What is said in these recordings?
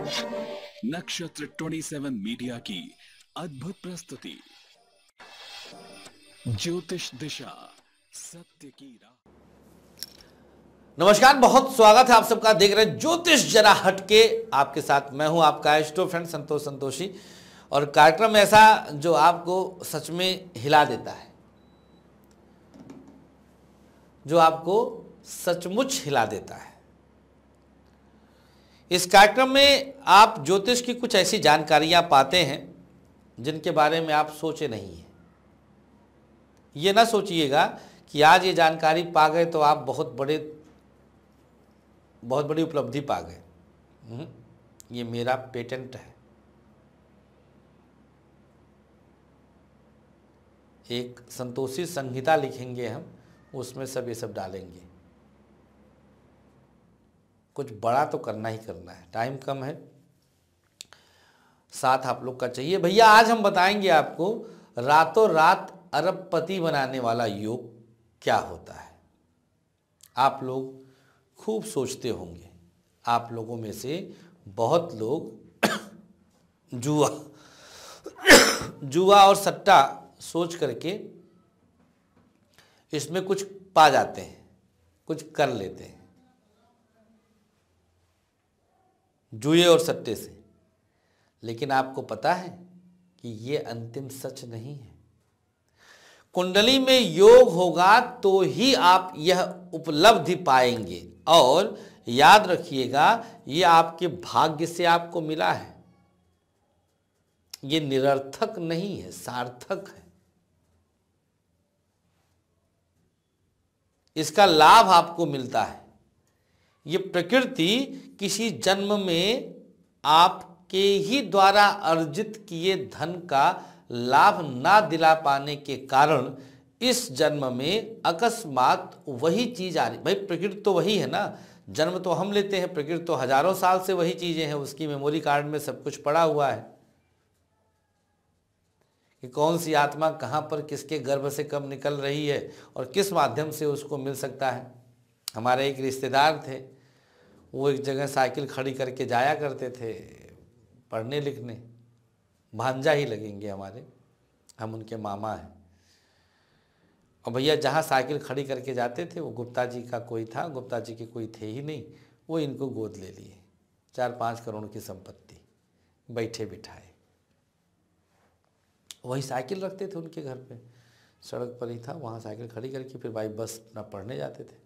नक्षत्र 27 मीडिया की अद्भुत प्रस्तुति ज्योतिष दिशा सत्य की राह। नमस्कार, बहुत स्वागत है आप सबका। देख रहे हैं ज्योतिष जरा हटके। आपके साथ मैं हूं आपका एस्ट्रो फ्रेंड संतोष संतोषी, और कार्यक्रम ऐसा जो आपको सच में हिला देता है, जो आपको सचमुच हिला देता है। इस कार्यक्रम में आप ज्योतिष की कुछ ऐसी जानकारियां पाते हैं जिनके बारे में आप सोचे नहीं हैं। ये ना सोचिएगा कि आज ये जानकारी पा गए तो आप बहुत बड़ी उपलब्धि पा गए। ये मेरा पेटेंट है। एक संतोषी संहिता लिखेंगे हम, उसमें सब ये सब डालेंगे। कुछ बड़ा तो करना ही करना है, टाइम कम है, साथ आप लोग का चाहिए। भैया आज हम बताएंगे आपको रातों रात अरबपति बनाने वाला योग क्या होता है। आप लोग खूब सोचते होंगे, आप लोगों में से बहुत लोग जुआ और सट्टा सोच करके इसमें कुछ पा जाते हैं, कुछ कर लेते हैं जुए और सट्टे से। लेकिन आपको पता है कि ये अंतिम सच नहीं है। कुंडली में योग होगा तो ही आप यह उपलब्धि पाएंगे, और याद रखिएगा ये आपके भाग्य से आपको मिला है। ये निरर्थक नहीं है, सार्थक है। इसका लाभ आपको मिलता है। ये प्रकृति किसी जन्म में आपके ही द्वारा अर्जित किए धन का लाभ ना दिला पाने के कारण इस जन्म में अकस्मात वही चीज आ रही। भाई प्रकृति तो वही है ना, जन्म तो हम लेते हैं, प्रकृति तो हजारों साल से वही चीजें हैं, उसकी मेमोरी कार्ड में सब कुछ पड़ा हुआ है कि कौन सी आत्मा कहाँ पर किसके गर्भ से कब निकल रही है और किस माध्यम से उसको मिल सकता है। हमारे एक रिश्तेदार थे, वो एक जगह साइकिल खड़ी करके जाया करते थे पढ़ने लिखने। भांजा ही लगेंगे हमारे, हम उनके मामा हैं। और भैया जहाँ साइकिल खड़ी करके जाते थे वो गुप्ता जी का कोई था, गुप्ता जी के कोई थे ही नहीं, वो इनको गोद ले लिए। 4-5 करोड़ की संपत्ति, बैठे बिठाए। वही साइकिल रखते थे उनके घर पे, सड़क पर ही था, वहाँ साइकिल खड़ी करके फिर भाई बस अपना पढ़ने जाते थे।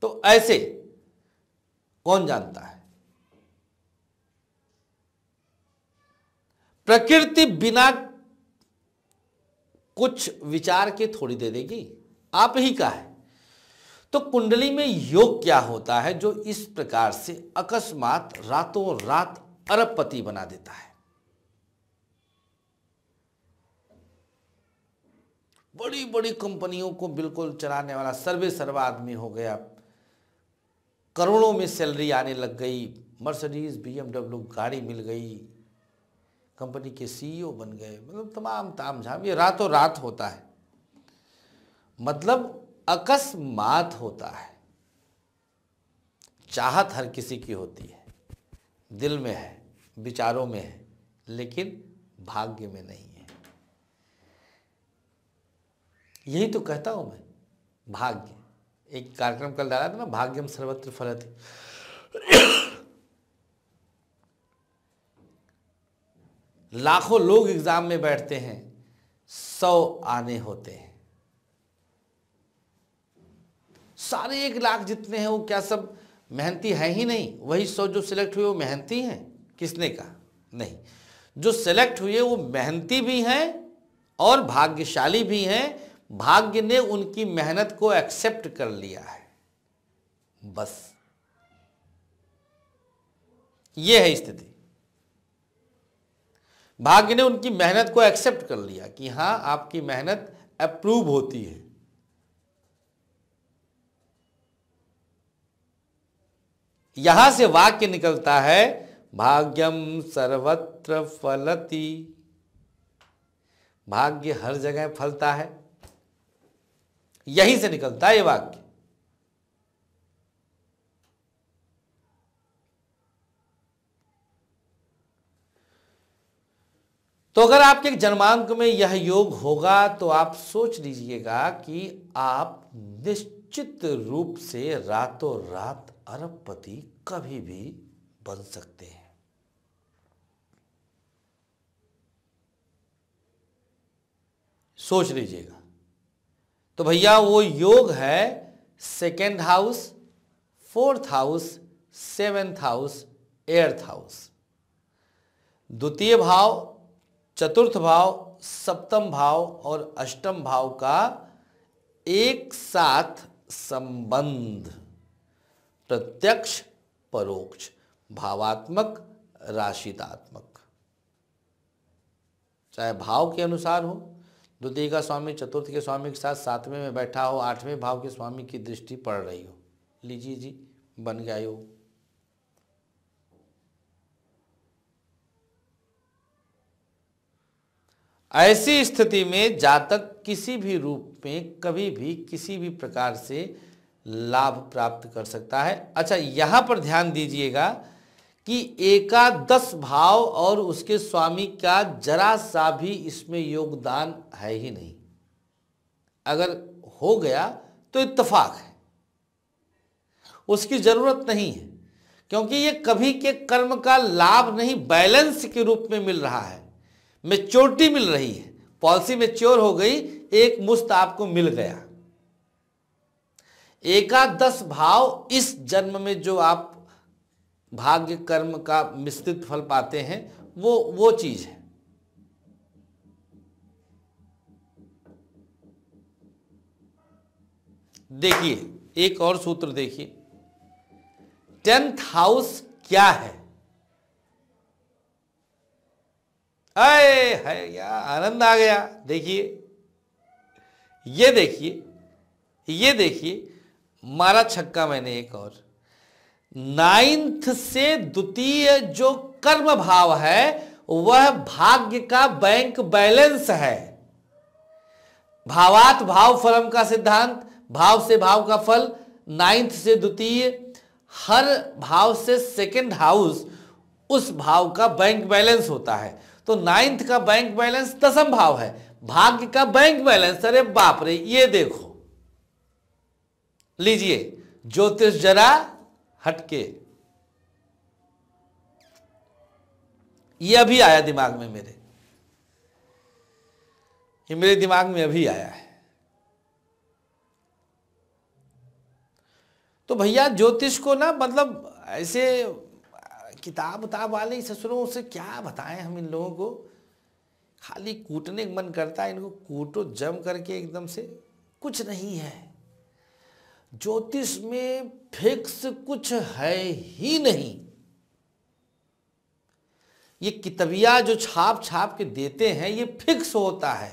तो ऐसे कौन जानता है, प्रकृति बिना कुछ विचार के थोड़ी दे देगी, आप ही का है। तो कुंडली में योग क्या होता है जो इस प्रकार से अकस्मात रातों रात अरबपति बना देता है। बड़ी बड़ी कंपनियों को बिल्कुल चलाने वाला सर्वे सर्वा आदमी हो गया, करोड़ों में सैलरी आने लग गई, मर्सिडीज BMW गाड़ी मिल गई, कंपनी के CEO बन गए, मतलब तमाम तामझाम। ये रातों रात होता है, मतलब अकस्मात होता है। चाहत हर किसी की होती है, दिल में है, विचारों में है, लेकिन भाग्य में नहीं है। यही तो कहता हूं मैं, भाग्य। एक कार्यक्रम कल डाला था ना, भाग्यम सर्वत्र फलति। लाखों लोग एग्जाम में बैठते हैं, 100 आने होते हैं। सारे 1 लाख जितने हैं वो क्या सब मेहनती हैं ही नहीं? वही 100 जो सिलेक्ट हुए वो मेहनती हैं? किसने कहा? नहीं, जो सिलेक्ट हुए वो मेहनती भी हैं और भाग्यशाली भी हैं। भाग्य ने उनकी मेहनत को एक्सेप्ट कर लिया है, बस ये है स्थिति। भाग्य ने उनकी मेहनत को एक्सेप्ट कर लिया कि हां आपकी मेहनत अप्रूव होती है। यहां से वाक्य निकलता है, भाग्यम सर्वत्र फलति। भाग्य हर जगह फलता है, यहीं से निकलता है ये वाक्य। तो अगर आपके जन्मांक में यह योग होगा तो आप सोच लीजिएगा कि आप निश्चित रूप से रातों रात अरबपति कभी भी बन सकते हैं। सोच लीजिएगा। तो भैया वो योग है second house, fourth house, seventh house, eighth house. द्वितीय भाव, चतुर्थ भाव, सप्तम भाव और अष्टम भाव का एक साथ संबंध, प्रत्यक्ष परोक्ष, भावात्मक राशितात्मक, चाहे भाव के अनुसार हो। द्वितीय का स्वामी चतुर्थ के स्वामी के साथ सातवें में बैठा हो, आठवें भाव के स्वामी की दृष्टि पड़ रही हो, लीजिए जी बन गया योग। ऐसी स्थिति में जातक किसी भी रूप में कभी भी किसी भी प्रकार से लाभ प्राप्त कर सकता है। अच्छा, यहां पर ध्यान दीजिएगा कि एकादश भाव और उसके स्वामी का जरा सा भी इसमें योगदान है ही नहीं। अगर हो गया तो इत्तेफाक है, उसकी जरूरत नहीं है, क्योंकि ये कभी के कर्म का लाभ नहीं, बैलेंस के रूप में मिल रहा है, मैच्योरिटी मिल रही है, पॉलिसी मैच्योर हो गई, एक मुश्त आपको मिल गया। एकादश भाव इस जन्म में जो आप भाग्य कर्म का मिश्रित फल पाते हैं वो चीज है। देखिए एक और सूत्र देखिए, 10th हाउस क्या है? अरे है यार, आनंद आ गया। देखिए ये देखिए, ये देखिए, मारा छक्का मैंने एक और। 9th से द्वितीय जो कर्म भाव है वह भाग्य का बैंक बैलेंस है। भावात भाव फलम का सिद्धांत, भाव से भाव का फल, 9th से द्वितीय, हर भाव से सेकंड हाउस, उस भाव का बैंक बैलेंस होता है। तो 9th का बैंक बैलेंस दसम भाव है, भाग्य का बैंक बैलेंस, अरे बाप रे, ये देखो, लीजिए ज्योतिष जरा हटके, ये अभी आया दिमाग में मेरे, ये मेरे दिमाग में अभी आया है। तो भैया ज्योतिष को ना, मतलब ऐसे किताब उताब वाले ससुरों से क्या बताएं हम इन लोगों को, खाली कूटने का मन करता है, इनको कूटो जम करके एकदम से। कुछ नहीं है ज्योतिष में, फिक्स कुछ है ही नहीं। ये किताबिया जो छाप छाप के देते हैं ये फिक्स होता है,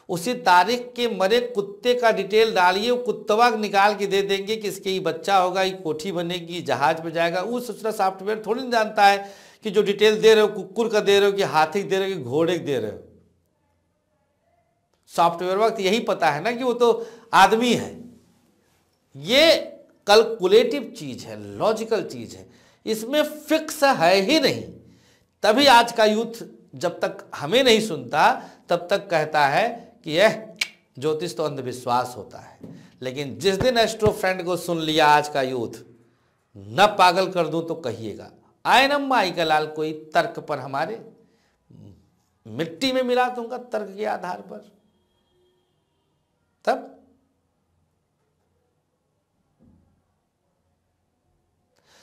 उसी तारीख के मरे कुत्ते का डिटेल डालिए, वो कुत्तवा निकाल के दे देंगे कि इसके ये बच्चा होगा, ये कोठी बनेगी, जहाज पे जाएगा। वो दूसरा सॉफ्टवेयर थोड़ी नहीं जानता है कि जो डिटेल दे रहे हो कुकुर का दे रहे हो कि हाथी दे रहे हो कि घोड़े दे रहे हो। सॉफ्टवेयर वक्त यही पता है ना कि वो तो आदमी है। ये कैलकुलेटिव चीज है, लॉजिकल चीज है, इसमें फिक्स है ही नहीं। तभी आज का यूथ जब तक हमें नहीं सुनता तब तक कहता है कि यह ज्योतिष तो अंधविश्वास होता है। लेकिन जिस दिन एस्ट्रो फ्रेंड को सुन लिया आज का यूथ, न पागल कर दूं तो कहिएगा, आए न माई का लाल कोई तर्क पर हमारे, मिट्टी में मिला दूंगा तर्क के आधार पर। तब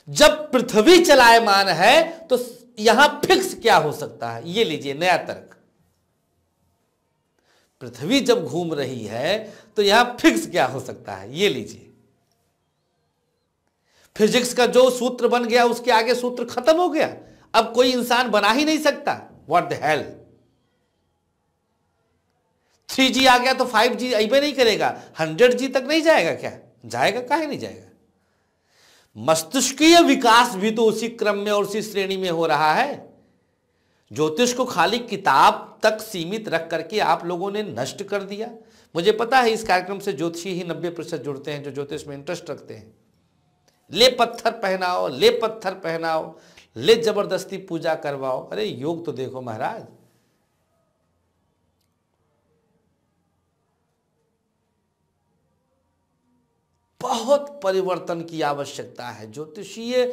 जब पृथ्वी चलायमान है तो यहां फिक्स क्या हो सकता है? ये लीजिए नया तर्क। पृथ्वी जब घूम रही है तो यहां फिक्स क्या हो सकता है? ये लीजिए, फिजिक्स का जो सूत्र बन गया उसके आगे सूत्र खत्म हो गया, अब कोई इंसान बना ही नहीं सकता। व्हाट द हेल, 3G आ गया तो 5G अइबे नहीं करेगा, 100G तक नहीं जाएगा क्या? जाएगा, काहे नहीं जाएगा? मस्तिष्कीय विकास भी तो उसी क्रम में और उसी श्रेणी में हो रहा है। ज्योतिष को खाली किताब तक सीमित रख करके आप लोगों ने नष्ट कर दिया। मुझे पता है इस कार्यक्रम से ज्योतिषी ही 90% जुड़ते हैं जो ज्योतिष में इंटरेस्ट रखते हैं। ले पत्थर पहनाओ, ले पत्थर पहनाओ, ले जबरदस्ती पूजा करवाओ। अरे योग तो देखो महाराज, बहुत परिवर्तन की आवश्यकता है, ज्योतिषीय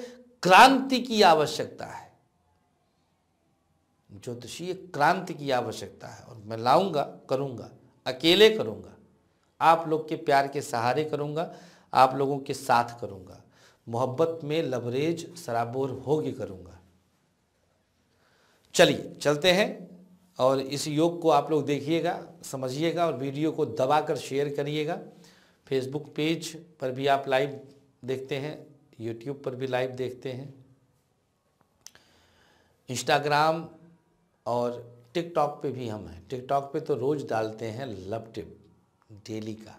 क्रांति की आवश्यकता है, ज्योतिषीय क्रांति की आवश्यकता है। और मैं लाऊंगा, करूंगा, अकेले करूंगा, आप लोग के प्यार के सहारे करूंगा, आप लोगों के साथ करूंगा, मोहब्बत में लवरेज सराबोर होगी करूंगा। चलिए चलते हैं, और इस योग को आप लोग देखिएगा, समझिएगा, और वीडियो को दबाकर शेयर करिएगा। फेसबुक पेज पर भी आप लाइव देखते हैं, यूट्यूब पर भी लाइव देखते हैं, इंस्टाग्राम और टिकटॉक पे भी हम हैं। टिकटॉक पे तो रोज़ डालते हैं लव टिप डेली का,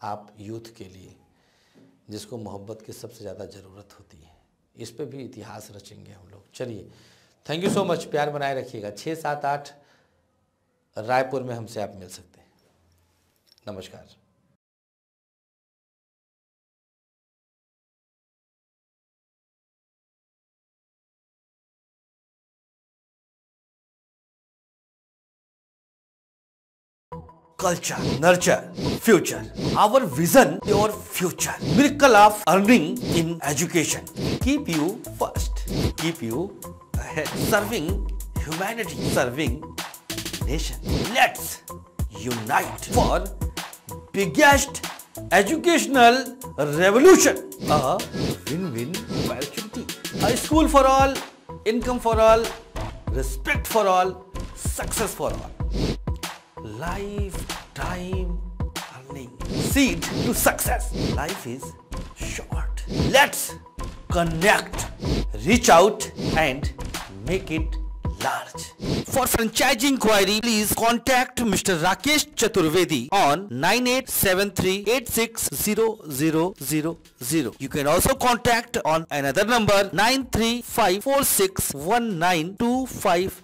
आप यूथ के लिए जिसको मोहब्बत की सबसे ज़्यादा ज़रूरत होती है। इस पे भी इतिहास रचेंगे हम लोग। चलिए, थैंक यू सो मच, प्यार बनाए रखिएगा। 6, 7, 8 रायपुर में हमसे आप मिल सकते हैं। नमस्कार। Culture, nurture, future. Our vision, your future. Miracle of earning in education. Keep you first. Keep you ahead. Serving humanity. Serving nation. Let's unite for biggest educational revolution. A win-win opportunity. A school for all, income for all, respect for all, success for all. Lifetime earning. Seed to success. Life is short. Let's connect, reach out and make it large. For franchising inquiry, please contact Mr. Rakesh Chaturvedi on 9873860000. You can also contact on another number 9354619 250.